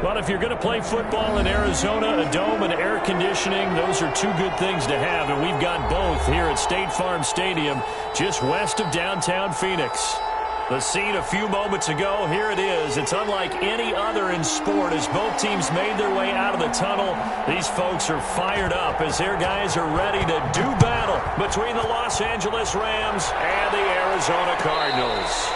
Well, if you're going to play football in Arizona, a dome and air conditioning, those are two good things to have, and we've got both here at State Farm Stadium, just west of downtown Phoenix. The scene a few moments ago, here it is. It's unlike any other in sport as both teams made their way out of the tunnel. These folks are fired up as their guys are ready to do battle between the Los Angeles Rams and the Arizona Cardinals.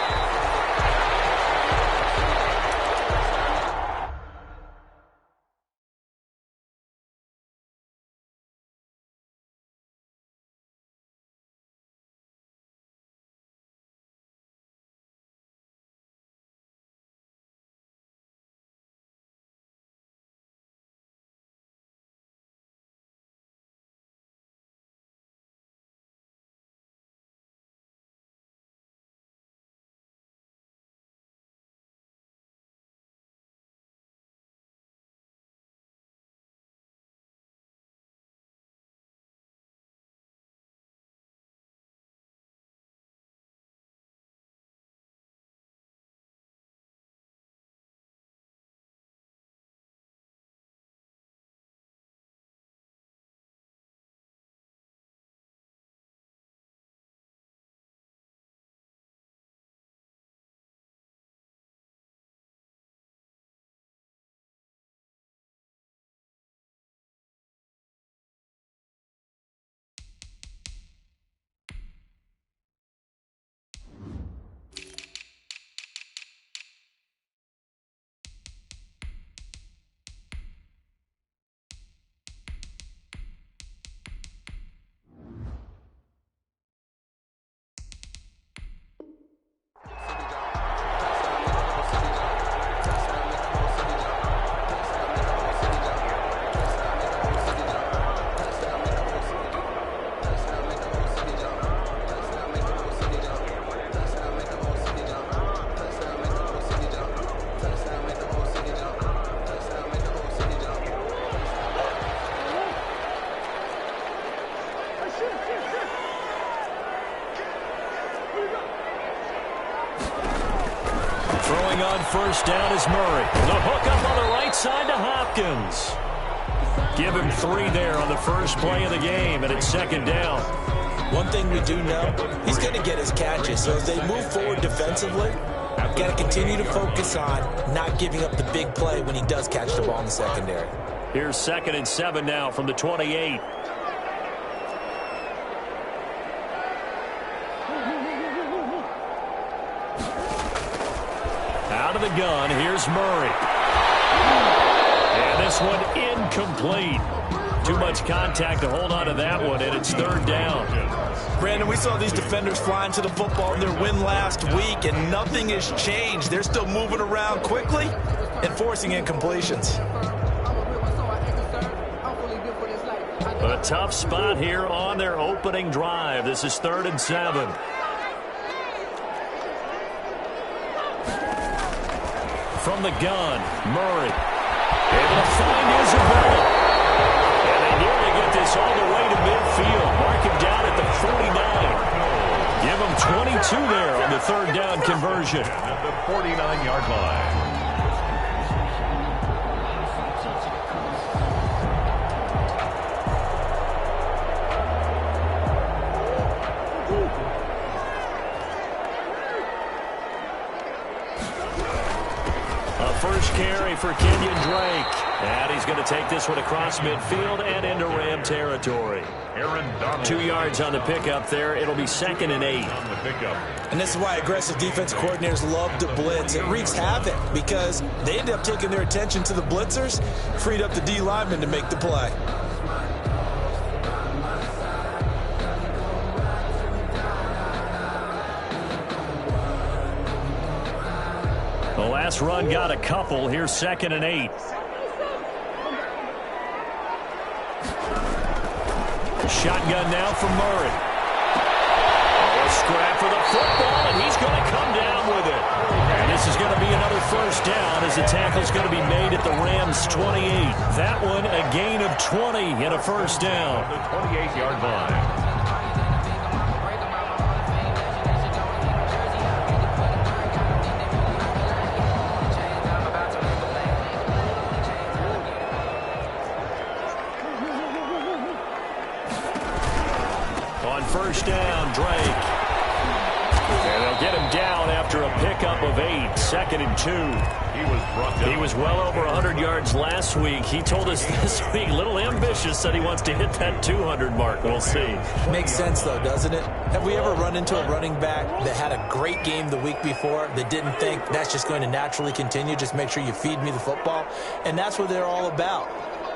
Throwing on first down is Murray. The hook up on the right side to Hopkins. Give him 3 there on the first play of the game, and it's second down. One thing we do know, he's going to get his catches. So as they move forward defensively, got to continue to focus on not giving up the big play when he does catch the ball in the secondary. Here's 2nd and 7 now from the 28. Out of the gun, here's Murray. And this one incomplete. Too much contact to hold on to that one, and it's 3rd down. Brandon, we saw these defenders flying to the football in their win last week, and nothing has changed. They're still moving around quickly and forcing incompletions. A tough spot here on their opening drive. This is 3rd and 7. From the gun, Murray able to find Isabella. And they nearly get this all the way to midfield. Mark him down at the 49. Give him 22 there on the 3rd down conversion. At the 49-yard line. First carry for Kenyon Drake. And he's going to take this one across midfield and into Ram territory. 2 yards on the pickup there. It'll be 2nd and 8. On the pickup. And this is why aggressive defensive coordinators love to blitz. It wreaks havoc because they end up taking their attention to the blitzers, freed up the D lineman to make the play. The last run got a couple. Here's 2nd and 8. Shotgun now from Murray. A scrap for the football, and he's going to come down with it. And this is going to be another first down as the tackle's going to be made at the Rams' 28. That one a gain of 20 and a first down. The 28-yard line. first down. Drake. And they'll get him down after a pickup of 8. 2nd and 2. He was well over 100 yards last week. He told us this week, a little ambitious, said he wants to hit that 200 mark. We'll see. Makes sense, though, doesn't it? Have we ever run into a running back that had a great game the week before that didn't think that's just going to naturally continue? Just make sure you feed me the football. And that's what they're all about.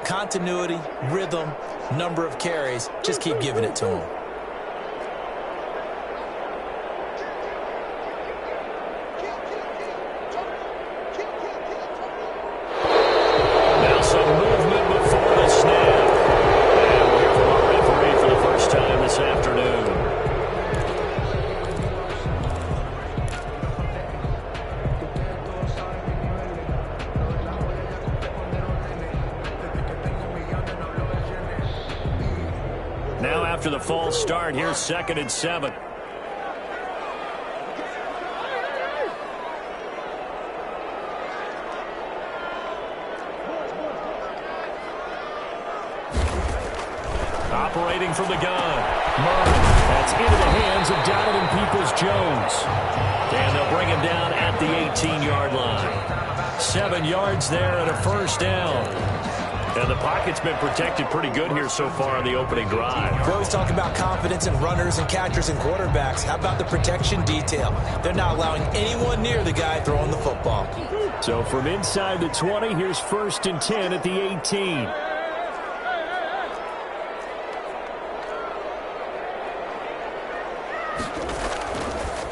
Continuity, rhythm, number of carries. Just keep giving it to them. After the false start, here's 2nd and 7. Operating from the gun. Murray. That's into the hands of Donovan Peoples-Jones. And they'll bring him down at the 18-yard line. 7 yards there and a first down. And the pocket's been protected pretty good here so far on the opening drive. We always talk about confidence in runners and catchers and quarterbacks. How about the protection detail? They're not allowing anyone near the guy throwing the football. So from inside the 20, here's 1st and 10 at the 18.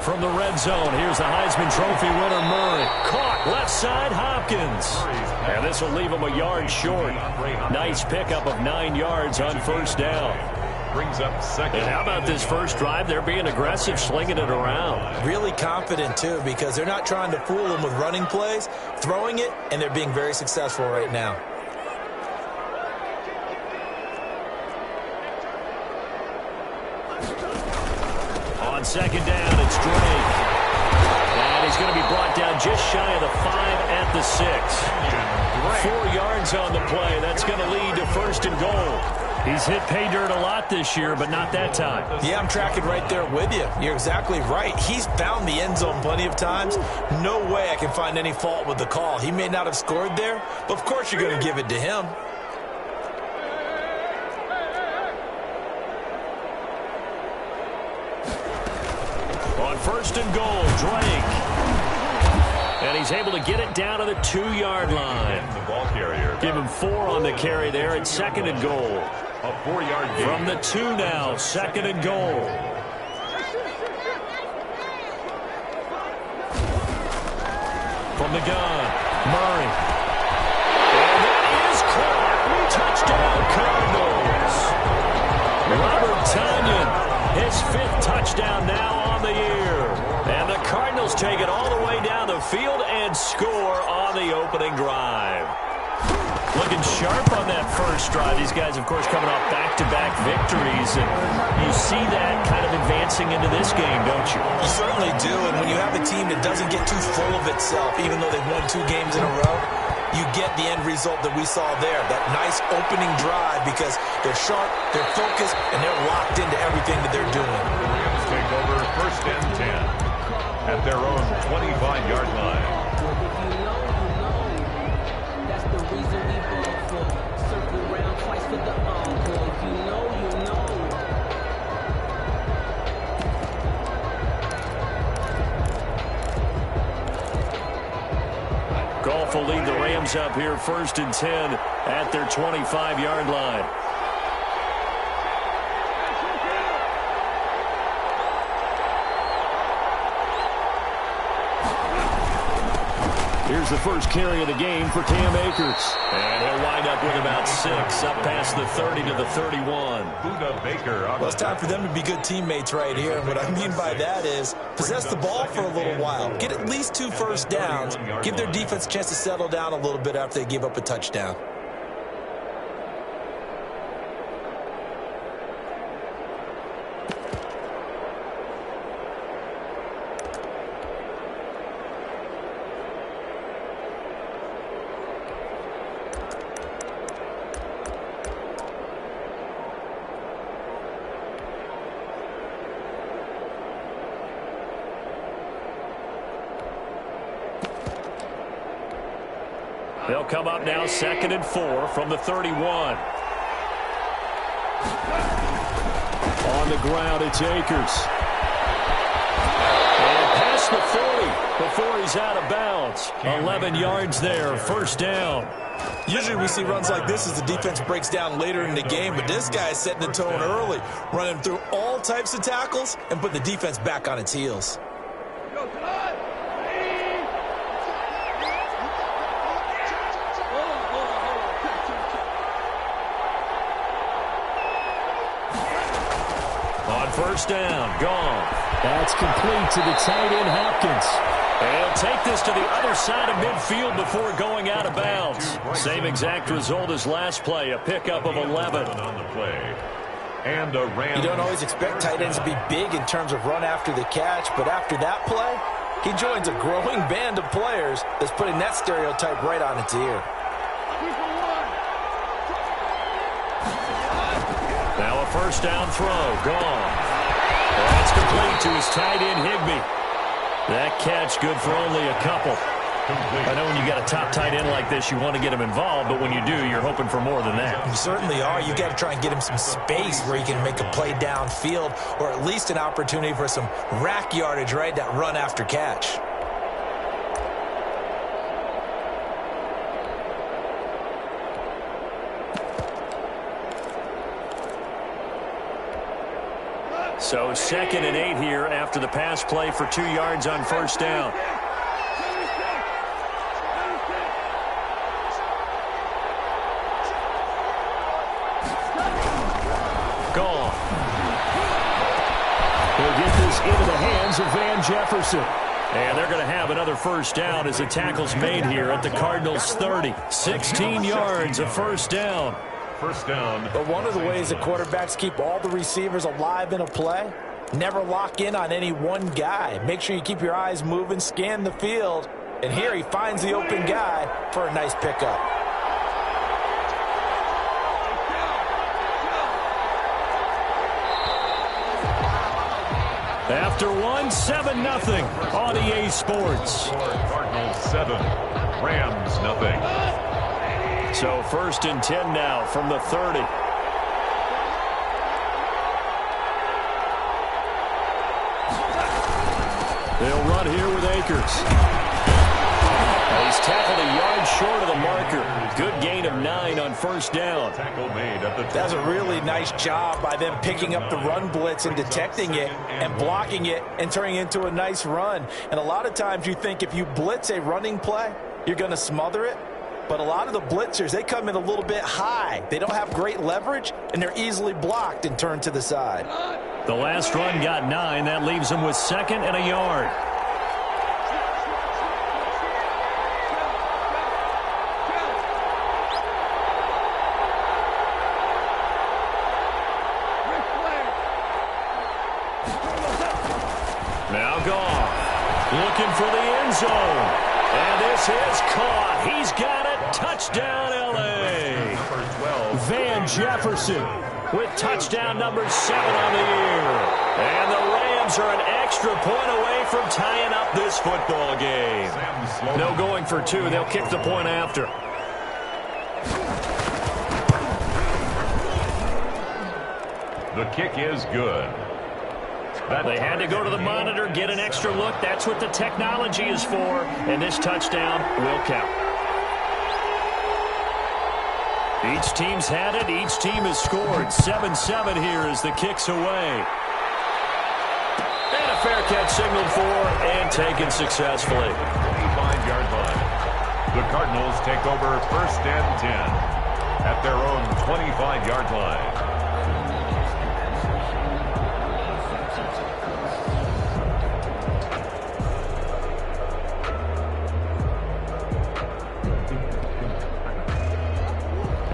From the red zone, here's the Heisman Trophy winner, Murray. Caught left side, Hopkins. And this will leave him a yard short. Nice pickup of 9 yards on first down. Brings up 2nd. And how about this first drive? They're being aggressive, slinging it around. Really confident, too, because they're not trying to fool them with running plays, throwing it, and they're being very successful right now. On 2nd down, it's Drake. And he's going to be brought down just shy of the 5 at the 6. 4 yards on the play. That's going to lead to 1st and goal. He's hit pay dirt a lot this year, but not that time. Yeah, I'm tracking right there with you. You're exactly right. He's found the end zone plenty of times. No way I can find any fault with the call. He may not have scored there, but of course you're going to give it to him. On 1st and goal, Drake. And he's able to get it down to the 2-yard line. The ball carrier. Give him 4 on the carry there at 2nd and goal. A 4-yard gain. From the 2 now, 2nd and goal. From the gun, Murray. And that is caught. Touchdown, Cardinals. Robert Tonyan, his 5th touchdown now on the year. And the Cardinals take it all the way down the field and score on the opening drive. Looking sharp on that first drive. These guys, of course, coming off back-to-back victories. And you see that kind of advancing into this game, don't you? You certainly do. And when you have a team that doesn't get too full of itself, even though they've won 2 games in a row, you get the end result that we saw there. That nice opening drive because they're sharp, they're focused, and they're locked into everything that they're doing. The Rams take over 1st and 10 at their own 25-yard line. Goff will lead the Rams up here 1st and 10 at their 25-yard line. Here's the first carry of the game for Cam Akers. And he'll wind up with about 6 up past the 30 to the 31. Buda Baker. Well, it's time for them to be good teammates right here. And what I mean by that is possess the ball for a little while. Get at least 2 first downs. Give their defense a chance to settle down a little bit after they give up a touchdown. They'll come up now 2nd and 4 from the 31. On the ground, it's Akers. And past the 40 before he's out of bounds. 11 yards there, first down. Usually we see runs like this as the defense breaks down later in the game, but this guy is setting the tone early, running through all types of tackles and put the defense back on its heels. On first down, gone. That's complete to the tight end, Hopkins. They'll take this to the other side of midfield before going out of bounds. Same exact result as last play, a pickup of 11. On the play. And a ram. You don't always expect tight ends to be big in terms of run after the catch, but after that play, he joins a growing band of players that's putting that stereotype right on its ear. Now a first down throw, gone. That's complete to his tight end, Higbee. That catch good for only a couple. I know when you got a top tight end like this, you want to get him involved, but when you do, you're hoping for more than that. You certainly are. You got to try and get him some space where he can make a play downfield, or at least an opportunity for some rack yardage, right? That run after catch. So 2nd and 8 here after the pass play for 2 yards on first down. Gone. He'll get this into the hands of Van Jefferson. And they're going to have another first down as the tackle's made here at the Cardinals 30. 16 yards, a first down. First down. But one of the ways that quarterbacks keep all the receivers alive in a play, never lock in on any one guy. Make sure you keep your eyes moving, scan the field. And here he finds the open guy for a nice pickup. After one, 7-0 on EA Sports. Cardinals 7, Rams nothing. So 1st and 10 now from the 30. They'll run here with Akers. He's tackled a yard short of the marker. Good gain of 9 on first down. Tackle made at the That's a really nice job by them picking up the run blitz and detecting it and blocking it and turning it into a nice run. And a lot of times you think if you blitz a running play, you're going to smother it. But a lot of the blitzers, they come in a little bit high. They don't have great leverage, and they're easily blocked and turned to the side. The last run got 9. That leaves them with 2nd and a yard. Now gone. Looking for the end zone. And this is caught. He's got it. Touchdown, L.A. Van Jefferson with touchdown number 7 on the year. And the Rams are an extra point away from tying up this football game. No going for 2. They'll kick the point after. The kick is good. They had to go to the monitor, get an extra look. That's what the technology is for. And this touchdown will count. Each team's had it. Each team has scored. 7-7 here as the kick's away. And a fair catch signaled for and taken successfully. 25-yard line. The Cardinals take over 1st and 10 at their own 25-yard line.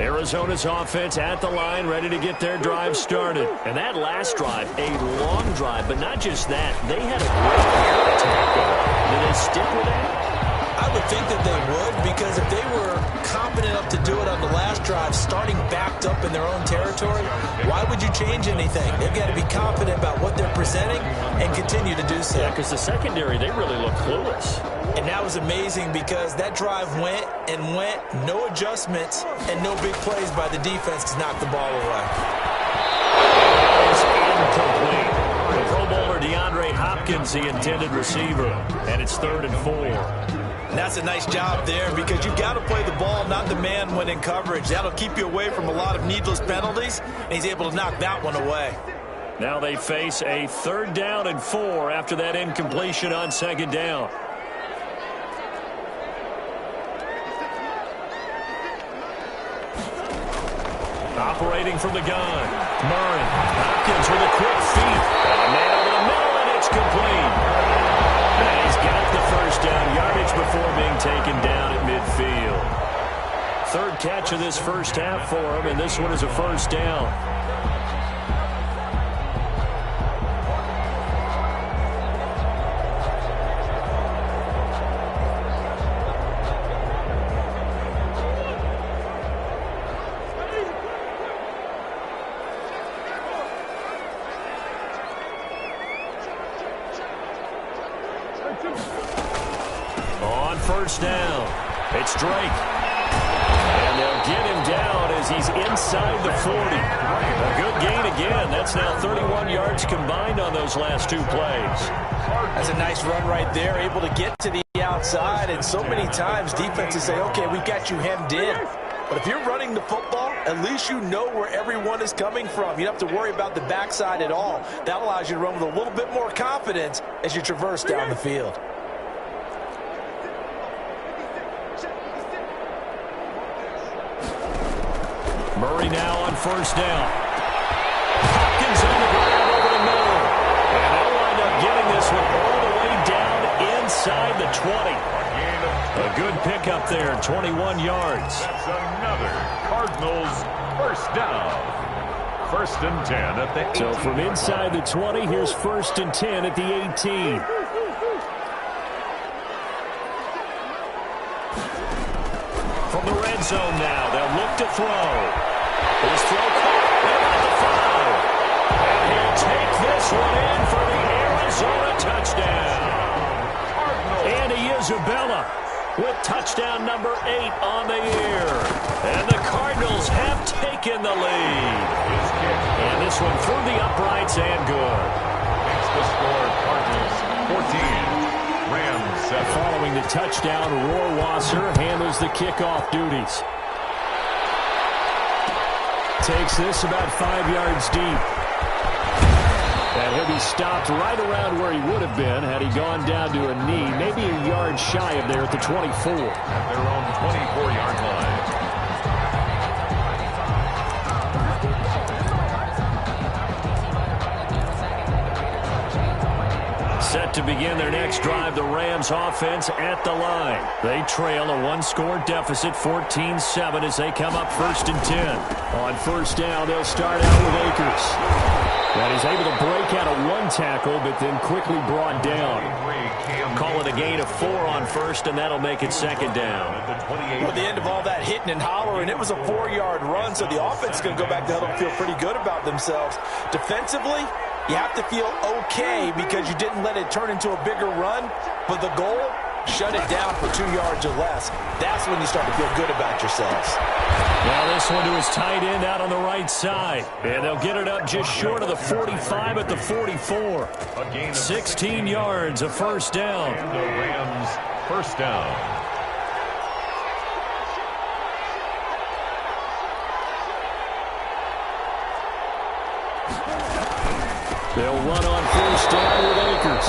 Arizona's offense at the line, ready to get their drive started. And that last drive, a long drive, but not just that. They had a great air attack going. Do they stick with that? I would think that they would, because if they were confident confident enough to do it on the last drive, starting backed up in their own territory. Why would you change anything? They've got to be confident about what they're presenting and continue to do so. Yeah, because the secondary, they really look clueless. And that was amazing because that drive went and went, no adjustments, and no big plays by the defense to knock the ball away. It's incomplete. The Pro Bowler DeAndre Hopkins, the intended receiver, and it's 3rd and 4. And that's a nice job there because you've got to play the ball, not the man when in coverage. That'll keep you away from a lot of needless penalties, and he's able to knock that one away. Now they face a 3rd down and 4 after that incompletion on 2nd down. Operating from the gun, Murray. Hopkins with a quick feed. And a man over the middle, and it's complete. And he's got the 1st down yardage before being taken down at midfield. 3rd catch of this 1st half for him, and this one is a 1st down. On 1st down, it's Drake. And they'll get him down as he's inside the 40. A good gain again. That's now 31 yards combined on those last 2 plays. That's a nice run right there, able to get to the outside. And so many times defenses say, okay, we got you hemmed in. But if you're running the football, at least you know where everyone is coming from. You don't have to worry about the backside at all. That allows you to run with a little bit more confidence as you traverse down the field. Murray now on 1st down. Hopkins on the ground over the middle. And they'll wind up getting this one all the way down inside the 20. A good pickup there, 21 yards. That's another Cardinals 1st down. 1st and 10 at the 18. So from inside the 20, here's 1st and 10 at the 18. From the red zone now, they'll look to throw. His throw caught. They got the foul. And he'll take this one in for the Arizona touchdown. Andy Isabella with touchdown number 8 on the year. And the Cardinals have taken the lead. And this one through the uprights and good. It's the score, Cardinals 14, Rams 7. Following the touchdown, Rohrwasser handles the kickoff duties. Takes this about 5 yards deep. And he'll be stopped right around where he would have been had he gone down to a knee, maybe a yard shy of there at the 24. At their own 24-yard line. Set to begin their next drive, the Rams offense at the line. They trail a 1-score deficit, 14-7 as they come up 1st and 10. On 1st down, they'll start out with Akers. And he's able to break out of 1 tackle, but then quickly brought down. Call it a gain of 4 on 1st, and that'll make it 2nd down. Well, the end of all that hitting and hollering, it was a 4-yard run, so the offense is going to go back to huddle and feel pretty good about themselves. Defensively, you have to feel okay because you didn't let it turn into a bigger run, but the goal, shut it down for 2 yards or less. That's when you start to feel good about yourselves. Now this one to his tight end out on the right side. And they'll get it up just short of the 45 at the 44. 16 yards, a 1st down. And the Rams 1st down. They'll run on 1st down with Akers.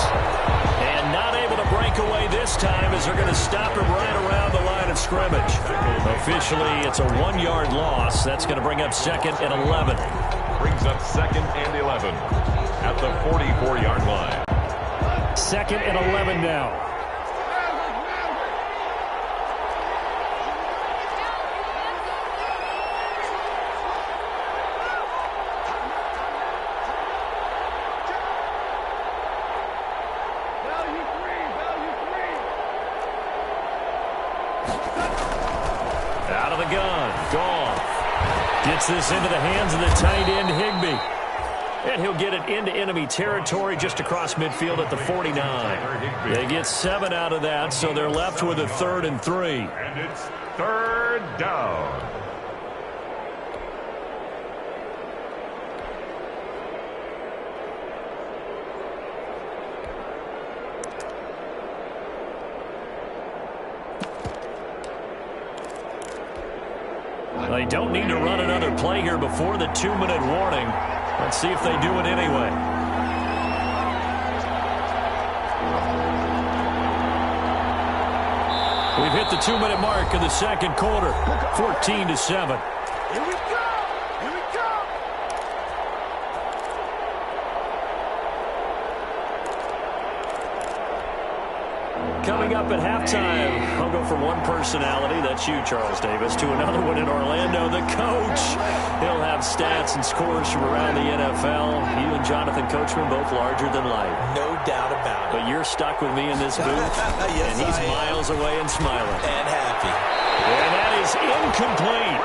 And not able to break away this time as they're going to stop him right around the line of scrimmage. Officially, it's a 1-yard loss. That's going to bring up 2nd and 11. Brings up 2nd and 11 at the 44-yard line. 2nd and 11 now. Out of the gun. Goff gets this into the hands of the tight end, Higbee. And he'll get it into enemy territory just across midfield at the 49. They get 7 out of that, so they're left with a 3rd and 3. And it's 3rd down. They don't need to run another play here before the 2-minute warning. Let's see if they do it anyway. We've hit the 2-minute mark of the second quarter. 14-7. Here we go! Here we go! Coming up at halftime, I'll go from one personality, that's you, Charles Davis, to another one in Orlando, the coach. He'll have stats and scores from around the NFL. You and Jonathan Coachman both larger than life. No doubt about it. But you're stuck with me in this booth, Yes, and he's I am. miles away and smiling. And happy. And that is incomplete.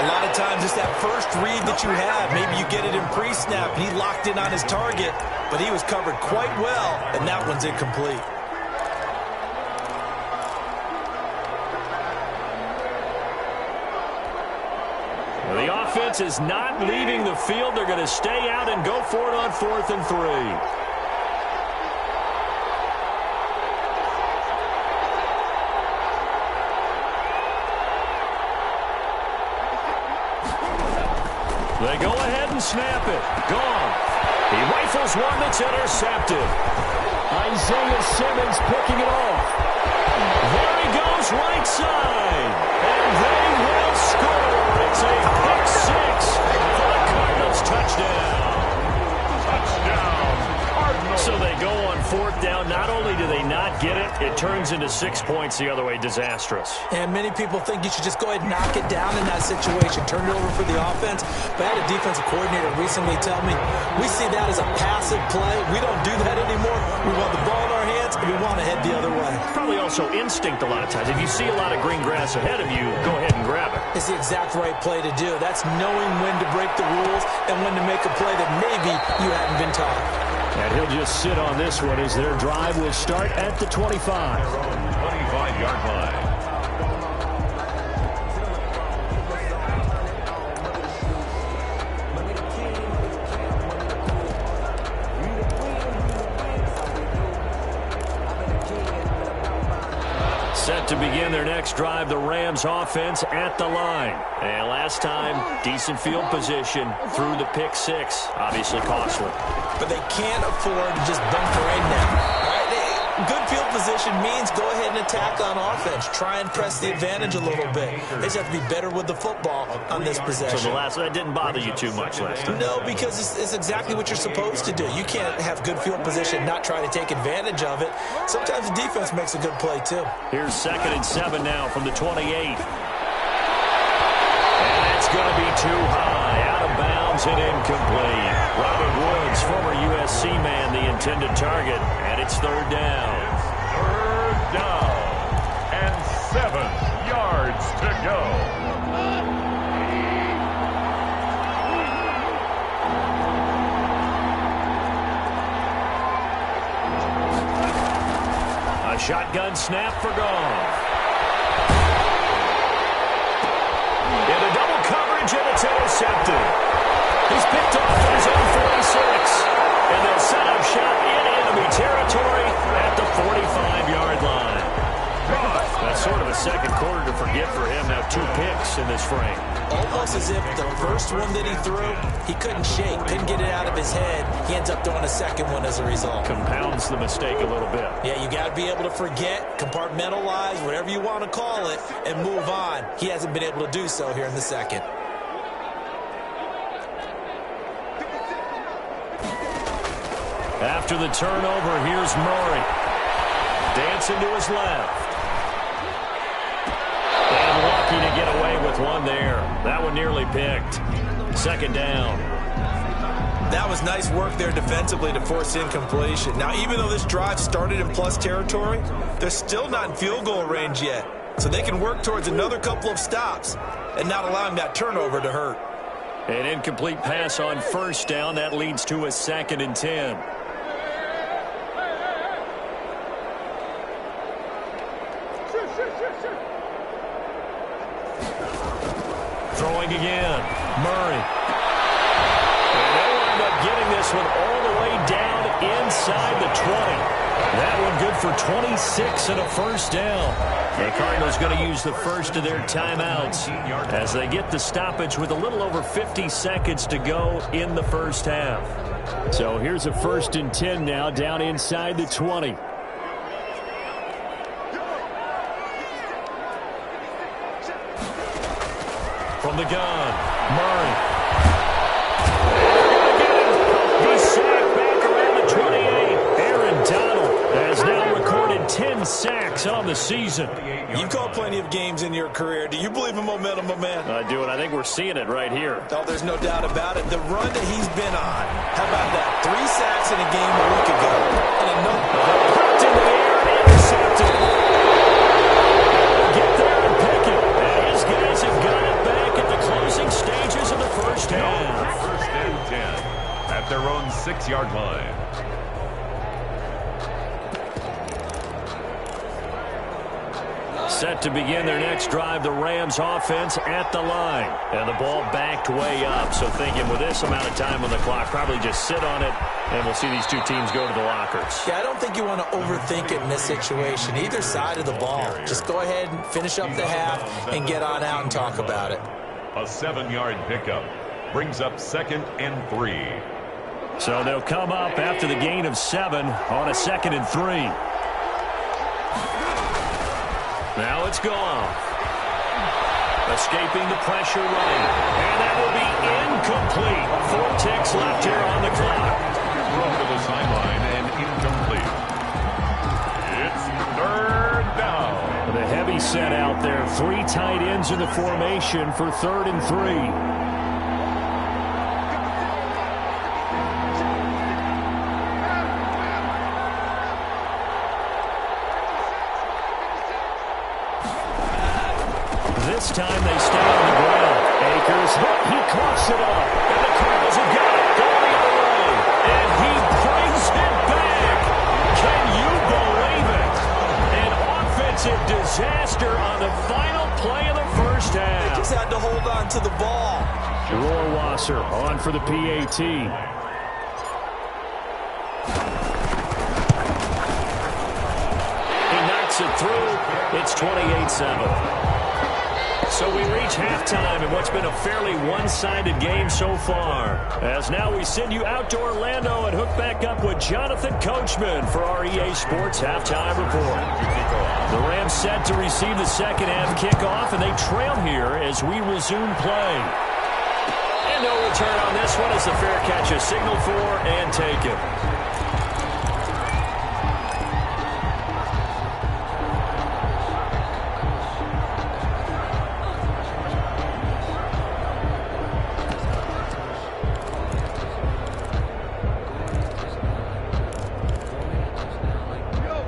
A lot of times it's that first read that you have. Maybe you get it in pre-snap, and he locked in on his target, but he was covered quite well, and that one's incomplete. The offense is not leaving the field. They're going to stay out and go for it on 4th and 3. They go ahead and snap it. Gone. He rifles one that's intercepted. Isaiah Simmons picking it off. There he goes, right side. And they will score. It's a pick 6 for the Cardinals. Touchdown. Touchdown, Cardinals. So they go on 4th down. Not only do they not get it, it turns into 6 points the other way. Disastrous. And many people think you should just go ahead and knock it down in that situation. Turn it over for the offense. But I had a defensive coordinator recently tell me, we see that as a passive play. We don't do that anymore. We want the ball in our hands, and we want to head the other way. Probably also instinct a lot of times. If you see a lot of green grass ahead of you, go ahead and grab it. It's the exact right play to do. That's knowing when to break the rules and when to make a play that maybe you haven't been taught. And he'll just sit on this one as their drive will start at the 25. 25-yard line. Set to begin their next drive, the Rams offense at the line. And last time, decent field position through the pick 6. Obviously costly. But they can't afford to just bunker in now. Right? Good field position means go ahead and attack on offense. Try and press the advantage a little bit. They just have to be better with the football on this possession. So that didn't bother you too much last time? No, because it's exactly what you're supposed to do. You can't have good field position, not try to take advantage of it. Sometimes the defense makes a good play, too. Here's 2nd and 7 now from the 28. And that's going to be too high. Out of bounds and incomplete. Robert Woods, former USC man, the intended target. And it's 3rd down. It's 3rd down. And 7 yards to go. A shotgun snap for Goff. Into double coverage, and it's intercepted. He's picked off at his own 46. And they'll set up shop in enemy territory at the 45-yard line. That's sort of a second quarter to forget for him. Now 2 picks in this frame. Almost as if the first one that he threw, he couldn't shake, couldn't get it out of his head. He ends up throwing a second one as a result. Compounds the mistake a little bit. Yeah, you got to be able to forget, compartmentalize, whatever you want to call it, and move on. He hasn't been able to do so here in the second. After the turnover, here's Murray. Dancing to his left. And lucky to get away with one there. That one nearly picked. 2nd down. That was nice work there defensively to force incompletion. Now, even though this drive started in plus territory, they're still not in field goal range yet. so they can work towards another couple of stops and not allowing that turnover to hurt. An incomplete pass on first down. That leads to a 2nd and 10. Throwing again. Murray. And they'll end up getting this one all the way down inside the 20. That one good for 26 and a first down. The Cardinals going to use the first of their timeouts as they get the stoppage with a little over 50 seconds to go in the first half. So here's a 1st and 10 now down inside the 20. From the gun, Murray. He's sacked back around the 28. Aaron Donald has now recorded 10 sacks on the season. You've called plenty of games in your career. Do you believe in momentum, my man? I do, and I think we're seeing it right here. Oh, there's no doubt about it. The run that he's been on. How about that? 3 sacks in a game a week ago. And another. Popped in the air and intercepted. Get there and pick it. And his guys have got it back at the closing stages of the first half. 1st and 10 at their own 6-yard line. Set to begin their next drive, the Rams offense at the line. And the ball backed way up. So thinking with this amount of time on the clock, probably just sit on it, and we'll see these two teams go to the lockers. Yeah, I don't think you want to overthink it in this situation. Either side of the ball. Just go ahead and finish up the half and get on out and talk about it. A 7-yard pickup brings up 2nd and 3. So they'll come up after the gain of 7 on a 2nd and 3. Now it's gone. Escaping the pressure right. And that will be incomplete. 4 ticks left here on the clock. Thrown to the sideline and incomplete. It's 3rd down. The heavy set out there. 3 tight ends in the formation for 3rd and 3. This time they stay on the ground. Akers, he coughs it up. And the Cardinals have got it going the other way. And he brings it back. Can you believe it? An offensive disaster on the final play of the first half. They just had to hold on to the ball. Rohrwasser on for the PAT. He knocks it through. It's 28-7. So we reach halftime in what's been a fairly one-sided game so far. As now we send you out to Orlando and hook back up with Jonathan Coachman for our EA Sports Halftime Report. The Rams set to receive the second half kickoff, and they trail here as we resume play. And no return on this one as the fair catch is signaled for and taken.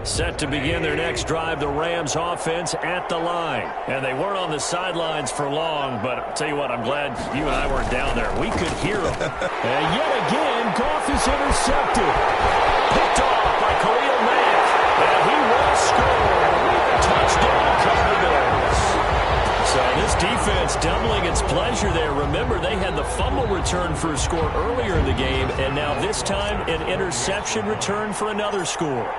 Set to begin their next drive, the Rams offense at the line. And they weren't on the sidelines for long, but I'll tell you what, I'm glad you and I weren't down there. We could hear them. And yet again, Goff is intercepted. Picked off by Khalil Mack. And he will score. Touchdown, Cardinals. So this defense doubling its pleasure there. Remember, they had the fumble return for a score earlier in the game, and now this time an interception return for another score.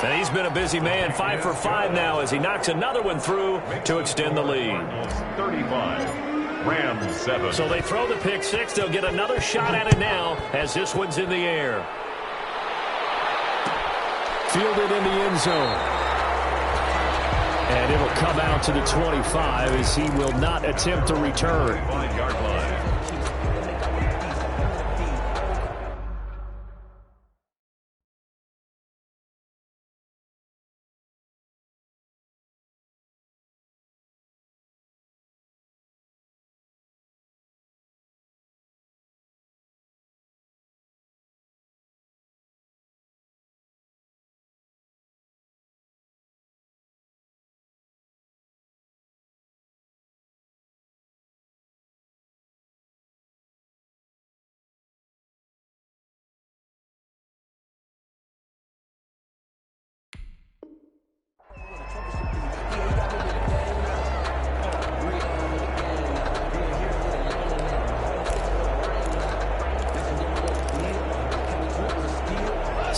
And he's been a busy man, 5 for 5 now as he knocks another one through to extend the lead. 35, Rams 7. So they throw the pick six. They'll get another shot at it now as this one's in the air. Fielded in the end zone. And it'll come out to the 25 as he will not attempt to return. 5-yard line.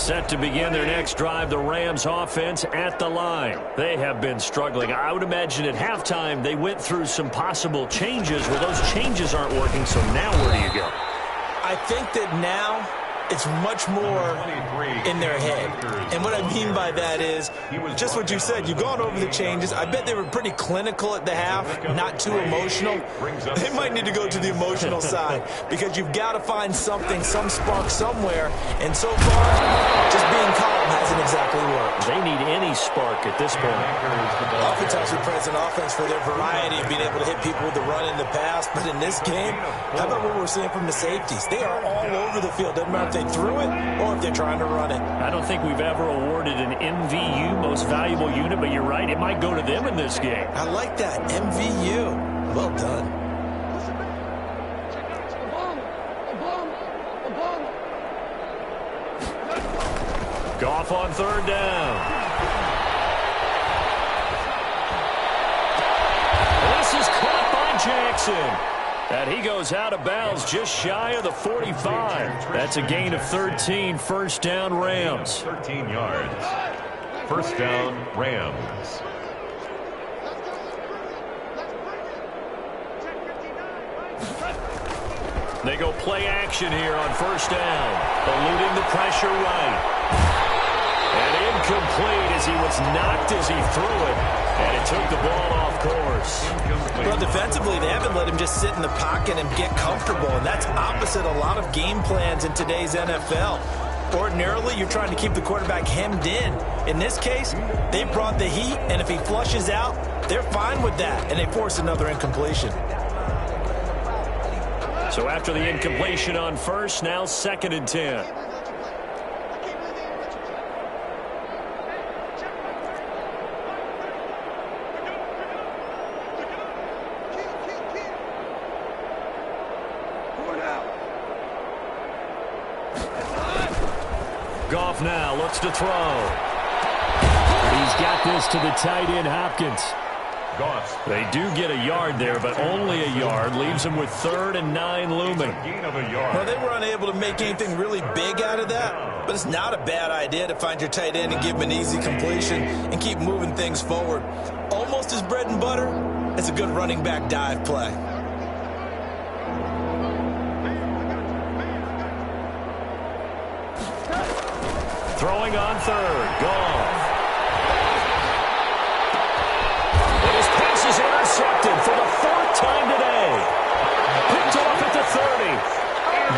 Set to begin their next drive, the Rams offense at the line. They have been struggling. I would imagine at halftime they went through some possible changes. Well, those changes aren't working, so now where do you go? I think that now it's much more in their head. And what I mean by that is just what you said. You've gone over the changes. I bet they were pretty clinical at the half, not too emotional. They might need to go to the emotional side because you've got to find something, some spark somewhere. And so far, just being calm hasn't exactly worked. They need any spark at this point. Offense has present offense for their variety of being able to hit people with the run in the pass. But in this game, how about what we're seeing from the safeties? They are all over the field. Doesn't matter if they threw it or if they're trying to run it. I don't think we've ever awarded an MVU, most valuable unit, but you're right, it might go to them in this game. I like that, MVU. Well done. Goff on third down. This is caught by Jackson. And he goes out of bounds just shy of the 45. That's a gain of 13. First down, Rams. 13 yards. First down, Rams. They go play action here on first down. Eluding the pressure right. And incomplete as he was knocked as he threw it. And it took the ball off course. Well, defensively, they haven't let him just sit in the pocket and get comfortable. And that's opposite a lot of game plans in today's NFL. Ordinarily, you're trying to keep the quarterback hemmed in. In this case, they brought the heat, and if he flushes out, they're fine with that, and they force another incompletion. So after the incompletion on first, now 2nd and 10. Goff now looks to throw. He's got this to the tight end, Hopkins. Goff. They do get a yard there, but only a yard. Leaves them with 3rd and 9 looming. Well, they were unable to make anything really big out of that, but it's not a bad idea to find your tight end and give him an easy completion and keep moving things forward. Almost as bread and butter as a good running back dive play. Throwing on third. Goff. And his pass is intercepted for the 4th time today. Picked off at the 30.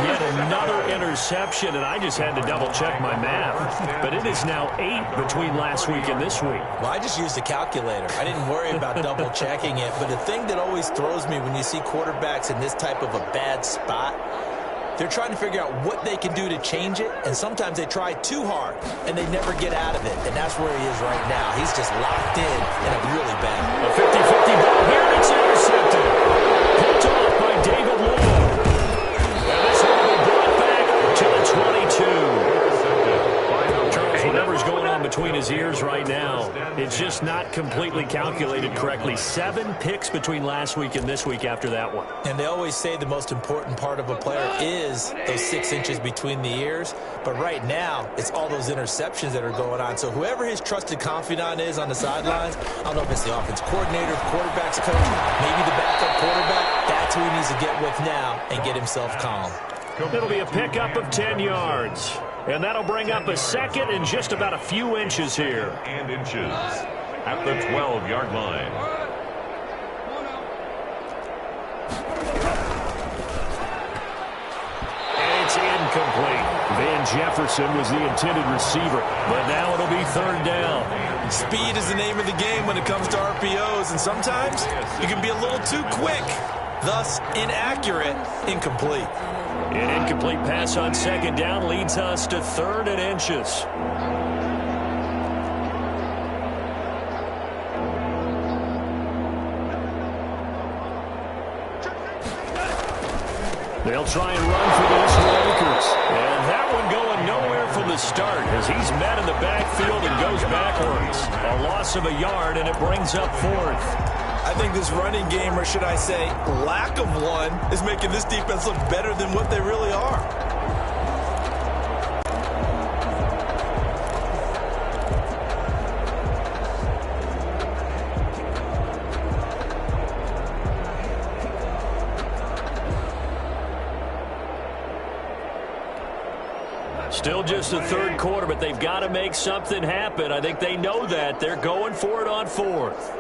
Yet another interception, and I just had to double-check my math. But it is now 8 between last week and this week. Well, I just used a calculator. I didn't worry about double-checking it. But the thing that always throws me when you see quarterbacks in this type of a bad spot, they're trying to figure out what they can do to change it, and sometimes they try too hard, and they never get out of it, and that's where he is right now. He's just locked in a really bad. A 50-50 ball here, and it's intercepted. Picked off by David Long. And this one will be brought back to the 22. Charles, whatever's going on between his ears right now, it's just not completely calculated correctly. 7 picks between last week and this week after that one. And they always say the most important part of a player is those 6 inches between the ears. But right now, it's all those interceptions that are going on. So whoever his trusted confidant is on the sidelines, I don't know if it's the offense coordinator, quarterback's coach, maybe the backup quarterback, that's who he needs to get with now and get himself calm. It'll be a pickup of 10 yards. And that'll bring up a 2nd and just about a few inches here. And inches at the 12-yard line. It's incomplete. Van Jefferson was the intended receiver, but now it'll be 3rd down. Speed is the name of the game when it comes to RPOs, and sometimes you can be a little too quick, thus inaccurate, incomplete. An incomplete pass on 2nd down leads us to 3rd and inches. They'll try and run for this Lakers. And that one going nowhere from the start as he's met in the backfield and goes backwards. A loss of a yard, and it brings up 4th. I think this running game, or should I say lack of one, is making this defense look better than what they really are. Still just the third quarter, but they've got to make something happen. I think they know that. They're going for it on fourth.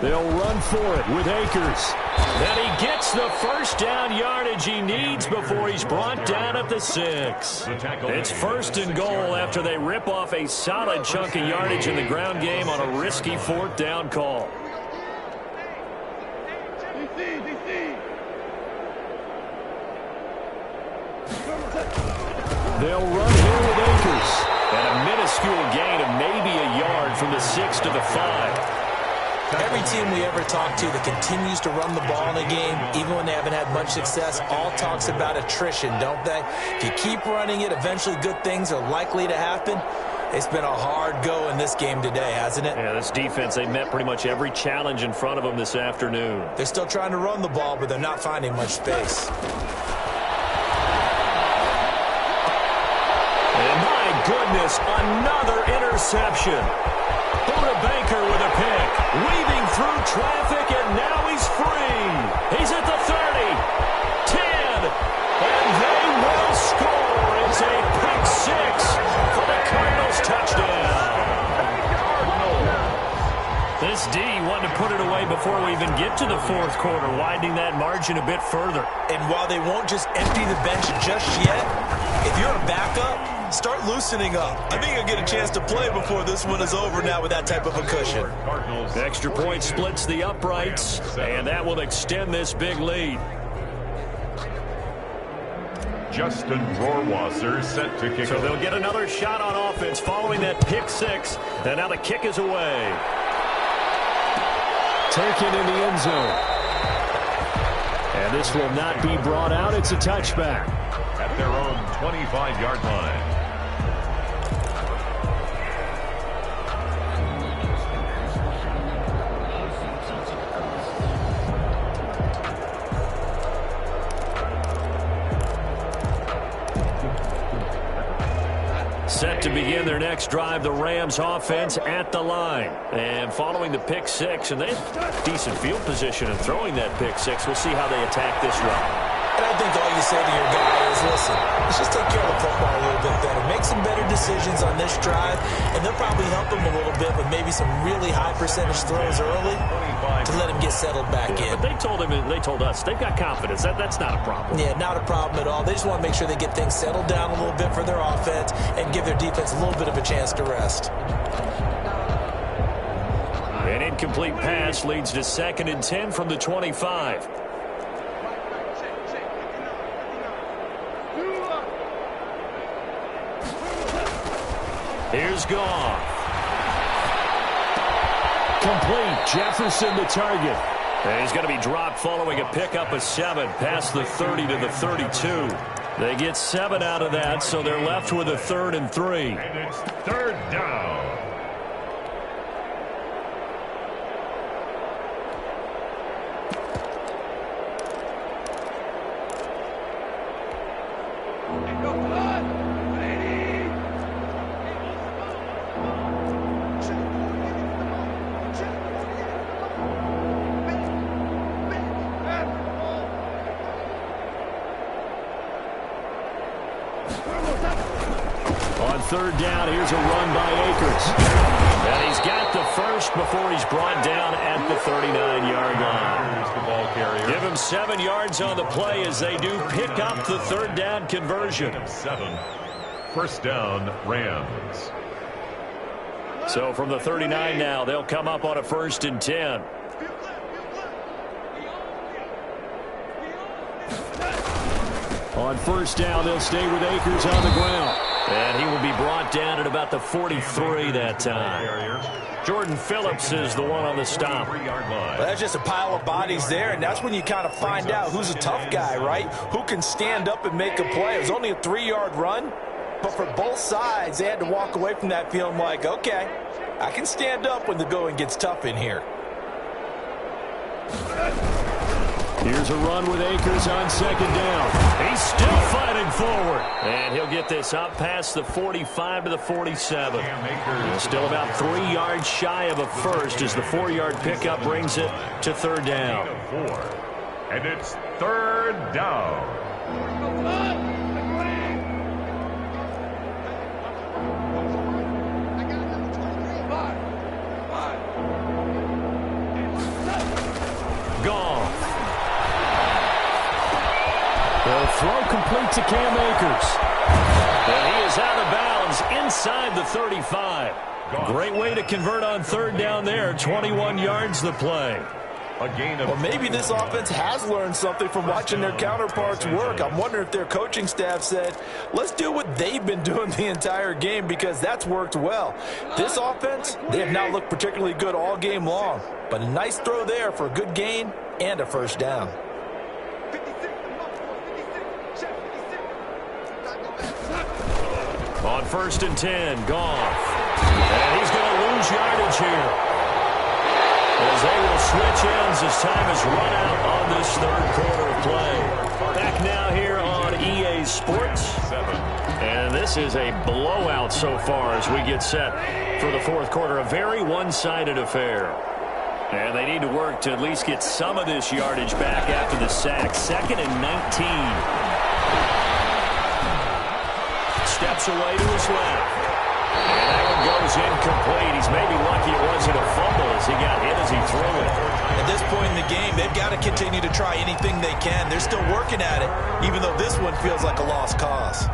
They'll run for it with Akers. Then he gets the first down yardage he needs before he's brought down at the 6. It's first and goal after they rip off a solid chunk of yardage in the ground game on a risky fourth down call. They'll run here with Akers. And a minuscule gain of maybe a yard from the 6 to the 5. Every team we ever talk to that continues to run the ball in a game, even when they haven't had much success, all talks about attrition, don't they? If you keep running it, eventually good things are likely to happen. It's been a hard go in this game today, hasn't it? Yeah, this defense, they met pretty much every challenge in front of them this afternoon. They're still trying to run the ball, but they're not finding much space. And my goodness, another interception. Buda Baker with a pick, weaving through traffic, and now he's free. He's at the 30, 10, and they will score. It's a pick 6 for the Cardinals touchdown. This D wanted to put it away before we even get to the fourth quarter, widening that margin a bit further. And while they won't just empty the bench just yet, if you're a backup, start loosening up. I think you'll get a chance to play before this one is over now with that type of a cushion. The extra point splits the uprights, and that will extend this big lead. Justin Rohrwasser set to kick. So they'll get another shot on offense following that pick 6, and now the kick is away. Taken in the end zone. And this will not be brought out. It's a touchback. At their own 25-yard line. Set to begin their next drive, the Rams offense at the line. And following the pick 6, and they have decent field position in throwing that pick 6. We'll see how they attack this run. And I think all you say to your guy is, listen, let's just take care of the football a little bit better. Make some better decisions on this drive, and they'll probably help him a little bit with maybe some really high percentage throws early to let him get settled back in. But they told us, they've got confidence. That's not a problem. Yeah, not a problem at all. They just want to make sure they get things settled down a little bit for their offense and give their defense a little bit of a chance to rest. An incomplete pass leads to 2nd and 10 from the 25. Here's Goff. Complete. Jefferson the target. And he's going to be dropped following a pickup of 7 past the 30 to the 32. They get 7 out of that, so they're left with a 3rd and 3. And it's 3rd down. On 3rd down, here's a run by Akers. And he's got the first before he's brought down at the 39-yard line. Here's the ball carrier. Give him 7 yards on the play as they do pick up the 3rd down conversion. 7. 1st down, Rams. So from the 39 now, they'll come up on a 1st and 10. On 1st down, they'll stay with Akers on the ground. And he will be brought down at about the 43 that time. Jordan Phillips is the one on the stop. Well, that's just a pile of bodies there, and that's when you kind of find out who's a tough guy, right? Who can stand up and make a play. It was only a 3-yard run, but for both sides, they had to walk away from that feeling like, okay, I can stand up when the going gets tough in here. Here's a run with Akers on 2nd down. He's still fighting forward. And he'll get this up past the 45 to the 47. Still about 3 yards shy of a first as the 4-yard pickup brings it to 3rd down. And it's third down. Goff. The throw complete to Cam Akers. And he is out of bounds inside the 35. Great way to convert on third down there. 21 yards the play. Well, maybe this offense has learned something from watching their counterparts work. I'm wondering if their coaching staff said, let's do what they've been doing the entire game, because that's worked well. This offense, they have not looked particularly good all game long, but a nice throw there for a good gain and a first down. On 1st and 10, Goff. And he's going to lose yardage here, as they will switch ends as time has run out on this third quarter of play. Back now here on EA Sports. And this is a blowout so far as we get set for the fourth quarter. A very one-sided affair. And they need to work to at least get some of this yardage back after the sack. 2nd and 19. Steps away to his left. And that one goes incomplete. He's maybe lucky it wasn't a fumble as he got hit as he threw it. At this point in the game, they've got to continue to try anything they can. They're still working at it, even though this one feels like a lost cause.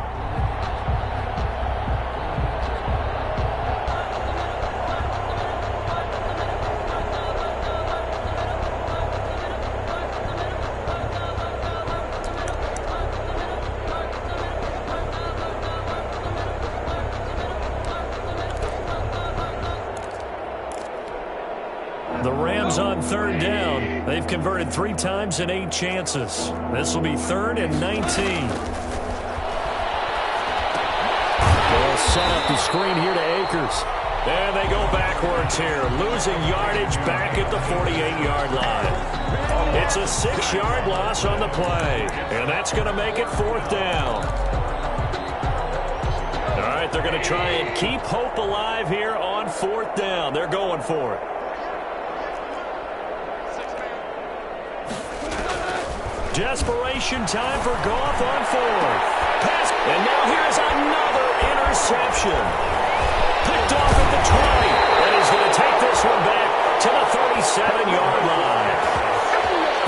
The Rams on third down. They've converted 3 times in 8 chances. This will be 3rd and 19. They'll set up the screen here to Akers. And they go backwards here, losing yardage back at the 48-yard line. It's a 6-yard loss on the play, and that's going to make it 4th down. All right, they're going to try and keep hope alive here on 4th down. They're going for it. Desperation time for Goff on 4th. Pass, and now here's another interception. Picked off at the 20, and he's going to take this one back to the 37-yard line.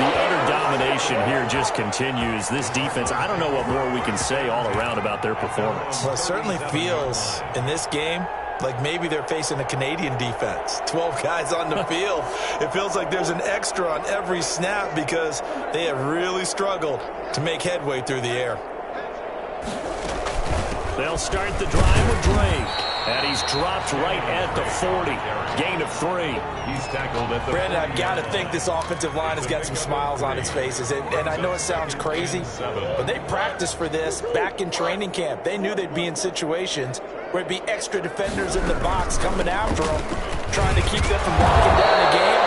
The utter domination here just continues. This defense, I don't know what more we can say all around about their performance. Well, it certainly feels in this game like maybe they're facing a Canadian defense. 12 guys on the field. It feels like there's an extra on every snap because they have really struggled to make headway through the air. They'll start the drive with Drake. And he's dropped right at the 40. Gain of 3. He's tackled at the Brandon, I've got to think this offensive line has got some smiles on its faces. And I know it sounds crazy, but they practiced for this back in training camp. They knew they'd be in situations where it'd be extra defenders in the box coming after them, trying to keep them from walking down the game.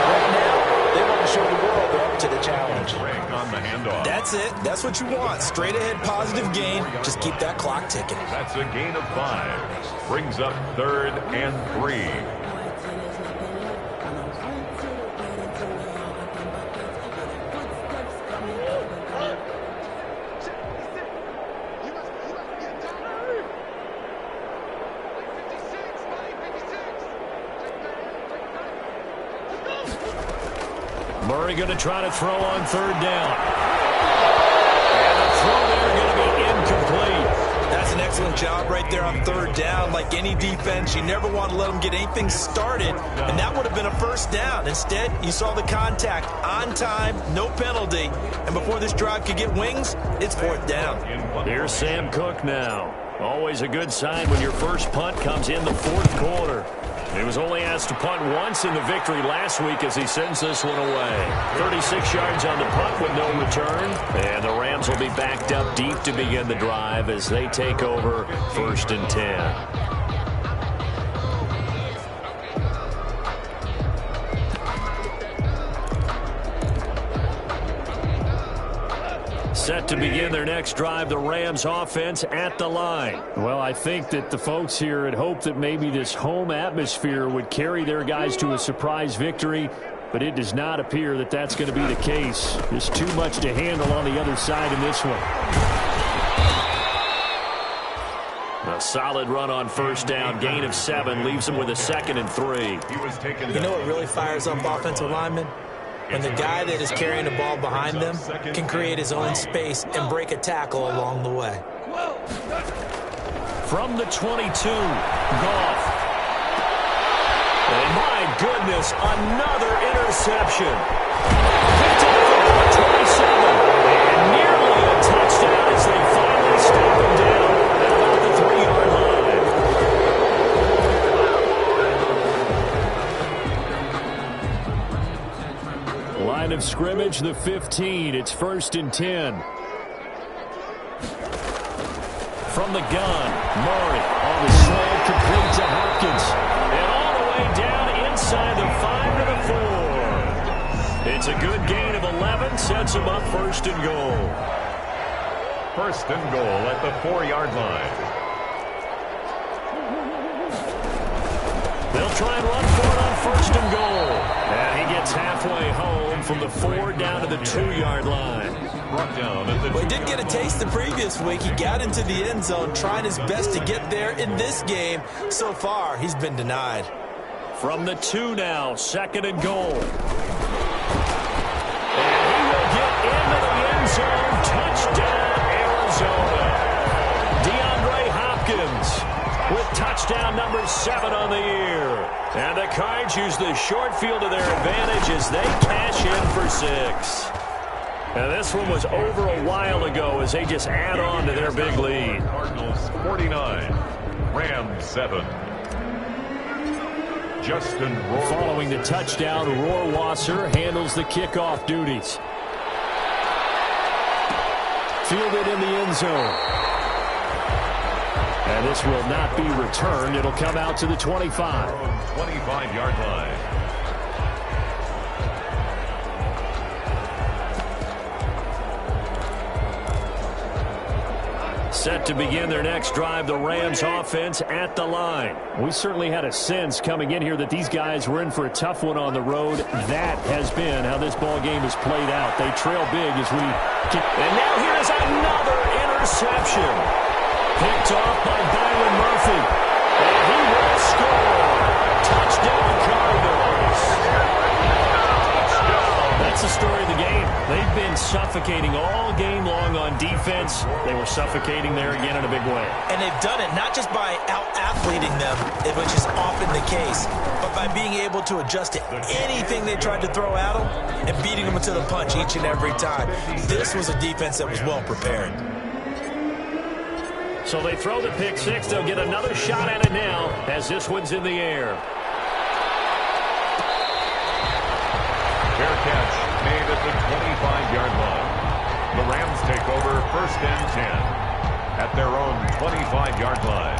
Right now, they want to show the world they're up to the challenge. on the handoff. That's it. That's what you want. Straight ahead positive gain. Just keep that clock ticking. That's a gain of 5. Brings up 3rd and 3. Murray going to try to throw on 3rd down. And the throw there going to be incomplete. That's an excellent job right there on 3rd down. Like any defense, you never want to let them get anything started, and that would have been a 1st down. Instead, you saw the contact on time, no penalty, and before this drive could get wings, it's 4th down. Here's Sam Cook now. Always a good sign when your first punt comes in the 4th quarter. He was only asked to punt once in the victory last week as he sends this one away. 36 yards on the punt with no return. And the Rams will be backed up deep to begin the drive as they take over 1st and 10. Set to begin their next drive, the Rams offense at the line. Well, I think that the folks here had hoped that maybe this home atmosphere would carry their guys to a surprise victory. But it does not appear that that's going to be the case. There's too much to handle on the other side in this one. A solid run on first down. Gain of 7 leaves him with a 2nd and 3. You know what really fires up offensive linemen? When the guy that is carrying the ball behind them can create his own space and break a tackle along the way. From the 22, Goff. And my goodness, another interception. Picked off about 27. And nearly a touchdown as they finally stop him down at about the 3-yard line. Line of scrimmage, the 15. It's 1st and 10. From the gun, Murray on the slant, complete to Hopkins. And all the way down inside the 5 to the 4. It's a good gain of 11, sets him up 1st and goal. 1st and goal at the 4-yard line. They'll try and run for it on 1st and goal. And he gets halfway home from the 4 down to the 2-yard line. Well, he did get a taste the previous week. He got into the end zone trying his best to get there in this game. So far, he's been denied. From the 2 now, 2nd and goal. And he will get into the end zone. Touchdown, Arizona. DeAndre Hopkins with touchdown number 7 on the year. And the Cards use the short field to their advantage as they cash in for 6. And this one was over a while ago as they just add on to their big lead. Cardinals 49, Rams 7. Justin Rohrwasser. Following the touchdown, Rohrwasser handles the kickoff duties. Fielded in the end zone. And this will not be returned. It'll come out to the 25. 25-yard line. Set to begin their next drive, the Rams offense at the line. We certainly had a sense coming in here that these guys were in for a tough one on the road. That has been how this ball game has played out. They trail big as we kick. And now here's another interception. Picked off by Byron Murphy. And he will score. Touchdown, Cardinals. That's the story of the game. They've been suffocating all game long on defense. They were suffocating there again in a big way. And they've done it not just by out-athleting them, which is often the case, but by being able to adjust to anything they tried to throw at them and beating them to the punch each and every time. This was a defense that was well prepared. So they throw the pick 6. They'll get another shot at it now as this one's in the air. Fair catch made at the 25-yard line. The Rams take over 1st and 10 at their own 25-yard line.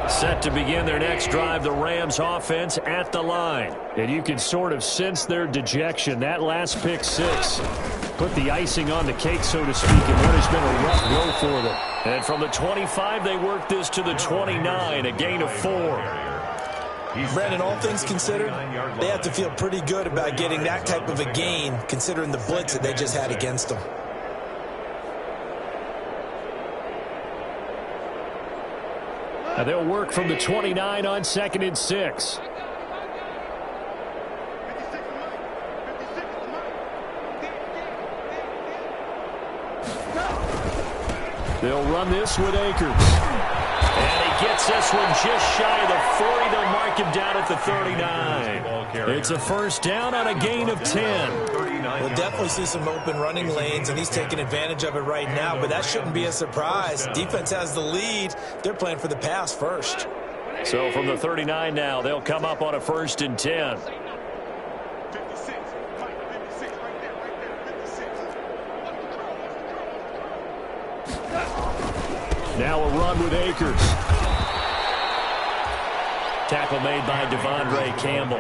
Set to begin their next drive, the Rams offense at the line. And you can sort of sense their dejection. That last pick 6 put the icing on the cake, so to speak, and what has been a rough go for them. And from the 25, they work this to the 29, a gain of 4. Brandon, all things considered, they have to feel pretty good about getting that type of a gain, considering the blitz that they just had against them. And they'll work from the 29 on 2nd and 6. They'll run this with Akers. And he gets this one just shy of the 40. They'll mark him down at the 39. It's a 1st down on a gain of 10. We'll definitely see some open running lanes, and he's taking advantage of it right now, but that shouldn't be a surprise. Defense has the lead. They're playing for the pass first. So from the 39 now, they'll come up on a 1st and 10. Now a run with Akers. Tackle made by Devondre Campbell.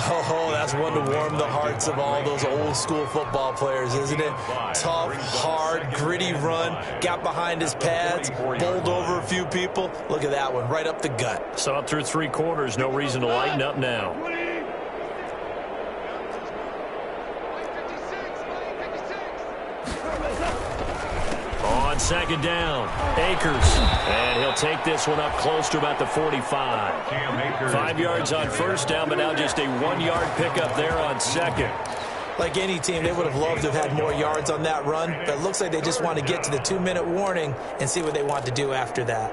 Oh, that's one to warm the hearts of all those old school football players, isn't it? Tough, hard, gritty run, got behind his pads, bowled over a few people. Look at that one, right up the gut. So up through 3 quarters, no reason to lighten up now. On second down, Akers, and he'll take this one up close to about the 45. 5 yards on first down, but now just a 1-yard pickup there on second. Like any team, they would have loved to have had more yards on that run, but it looks like they just want to get to the 2-minute warning and see what they want to do after that.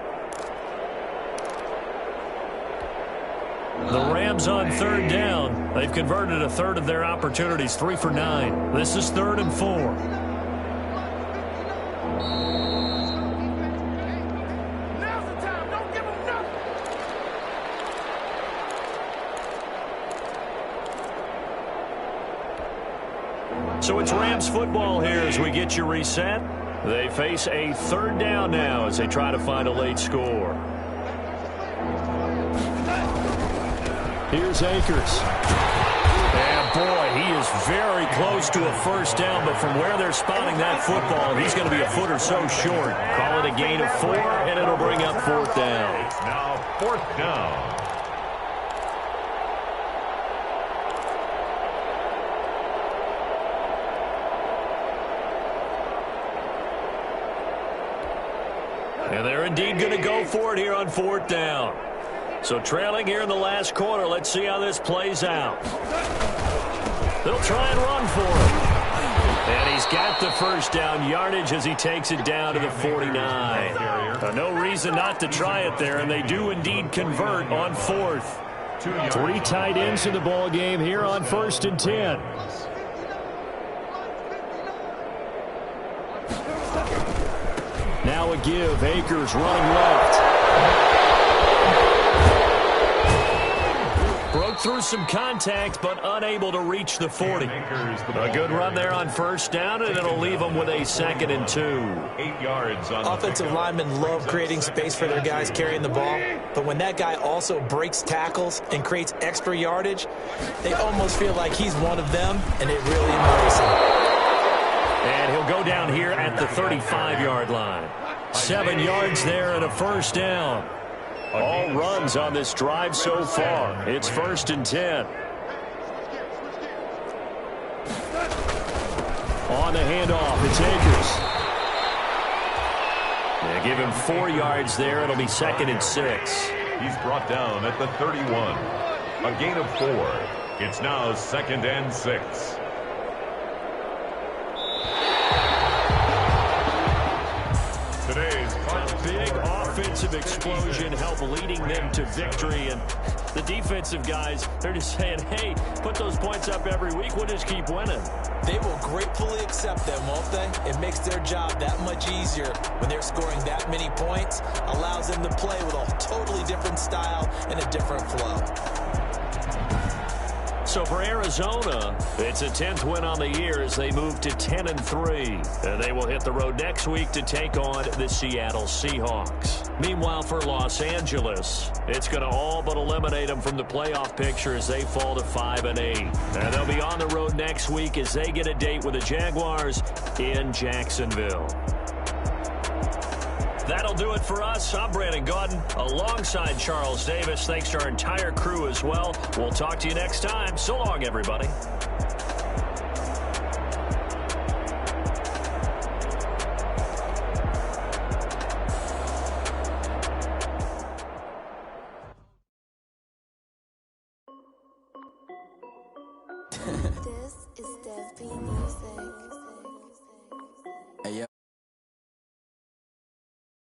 The Rams on third down. They've converted a third of their opportunities, 3 for 9. This is 3rd and 4. So it's Rams football here as we get you reset. They face a 3rd down now as they try to find a late score. Here's Akers. And boy, he is very close to a first down, but from where they're spotting that football, he's going to be a foot or so short. Call it a gain of 4, and it'll bring up 4th down. It's now 4th down. And they're indeed going to go for it here on 4th down. So trailing here in the last quarter, let's see how this plays out. They'll try and run for him. And he's got the first down yardage as he takes it down to the 49. No reason not to try it there, and they do indeed convert on 4th. 3 tight ends in the ball game here on 1st and 10. Now a give. Akers running left. Broke through some contact, but unable to reach the 40. A good run there on first down, and it'll leave them with a 2nd and 2. 8 yards on Offensive linemen love creating space for their guys carrying the ball, but when that guy also breaks tackles and creates extra yardage, they almost feel like he's one of them, and they really embrace him. And he'll go down here at the 35-yard line. 7 yards there and a first down. All runs on this drive so far. It's 1st and 10. On the handoff, it's Akers. They give him 4 yards there. It'll be 2nd and 6. He's brought down at the 31. A gain of 4. It's now 2nd and 6. Today's big offensive explosion help leading them to victory, and the defensive guys, they're just saying, hey, put those points up every week, we'll just keep winning. They will gratefully accept them, won't they? It makes their job that much easier when they're scoring that many points, allows them to play with a totally different style and a different flow. So for Arizona, it's a 10th win on the year as they move to 10-3. And they will hit the road next week to take on the Seattle Seahawks. Meanwhile, for Los Angeles, it's going to all but eliminate them from the playoff picture as they fall to 5-8. And they'll be on the road next week as they get a date with the Jaguars in Jacksonville. That'll do it for us. I'm Brandon Gaudin alongside Charles Davis. Thanks to our entire crew as well. We'll talk to you next time. So long, everybody. This is Dev B Music.